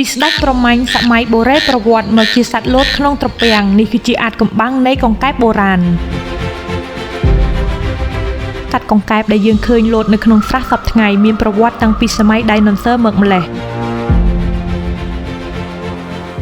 ពីស្ដេចប្រមាញ់សម័យបុរេប្រវត្តិមកជាសត្វលោតក្នុងត្រពាំងនេះគឺជាអាចកំបាំងនៃកង្កែបបុរាណសត្វកង្កែបដែលយើងឃើញលោតនៅក្នុងស្រះសពថ្ងៃមានប្រវត្តិតាំងពីសម័យដៃណូស័រមកម្លេះ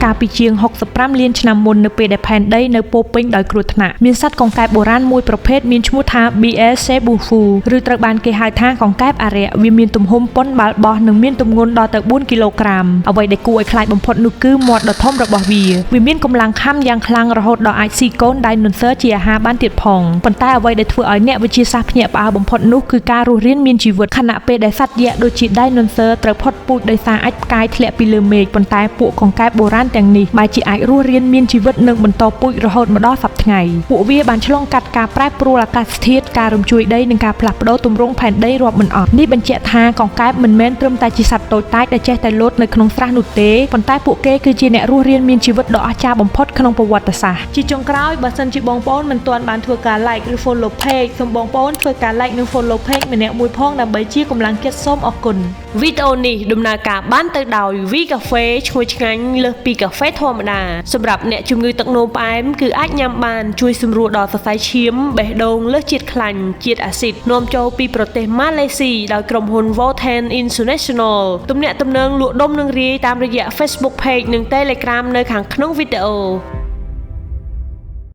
កាលពីជាង65លានឆ្នាំមុននៅពេលដែលផែនដីនៅពោពេញដោយគ្រោះថ្នាក់មានសត្វកង្កែបបុរាណមួយប្រភេទមានឈ្មោះថា BL Cebufu ឬត្រូវបានគេហៅថាកង្កែបអារក្សវាមានទំហំប៉ុនបាល់បោះនិងមានទម្ងន់ដល់ទៅ4គីឡូក្រាមអ្វីដែលគួរឲ្យខ្លាចបំផុតនោះគឺមាត់ដ៏ធំរបស់វាមានកម្លាំងខាំយ៉ាងខ្លាំងរហូតដល់អាចស៊ីកូនដៃណូស័រជាអាហារបានទៀតផងប៉ុន្តែអ្វីដែលធ្វើឲ្យអ្នកវិទ្យាសាស្ត្រភ្ញាក់ផ្អើលបំផុតនោះគឺការរស់រានមានជីវិតខណៈពេលដែលសត្វយក្សដូចជាដៃណូស័រត្រូវផុតពូជដោយសារអាចផ្កាយធ្លាក់ពីលើមេឃប៉ុន្តែពួកកង្កែបបុរាណទាំងនេះបែរជាអាចរស់រានមានជីវិតនិងបន្តពូជរហូតមកដល់សប្តាហ៍ថ្ងៃពួកវាបានឆ្លងកាត់ការប្រែប្រួលអាកាសធាតុការរំជួយដីនិងការផ្លាស់ប្ដូរទម្រង់ផែនដីរាប់មិនអស់នេះបញ្ជាក់ថាកង្កែបមិនមែនត្រឹមតែជាសត្វតូចតាចដែលចេះតែលោតនៅក្នុងស្រះនោះទេប៉ុន្តែពួកគេគឺជាអ្នករស់រានមានជីវិតដ៏អស្ចារ្យបំផុតក្នុងប្រវត្តិសាស្ត្រជាចុងក្រោយបើសិនជាបងប្អូនមិនទាន់បានធ្វើការ like ឬ follow page សូមបងប្អូនធ្វើការ like និង follow page ម្នាក់មួយផងដើម្បីជាកម្លាំងចិត្តសូមអរគុណវីដេអូនេះដំណើរការបានទៅដោយ V Cafe ឈ្ងុយឆ្ងាញ់លើសពីកាហ្វេធម្មតាសម្រាប់អ្នកជំងឺទឹកនោមផ្អែមគឺអាចញ៉ាំបានជួយសម្រួលដល់សរសៃឈាមបេះដូងលើសជាតិខ្លាញ់ជាតិអាស៊ីតនាំចូលពីប្រទេសម៉ាឡេស៊ីដោយក្រុមហ៊ុន Voten International ទំនាក់ទំនងលក់ដុំនិងរាយតាមរយៈ Facebook Page និង Telegram នៅខាងក្នុងវីដេអូ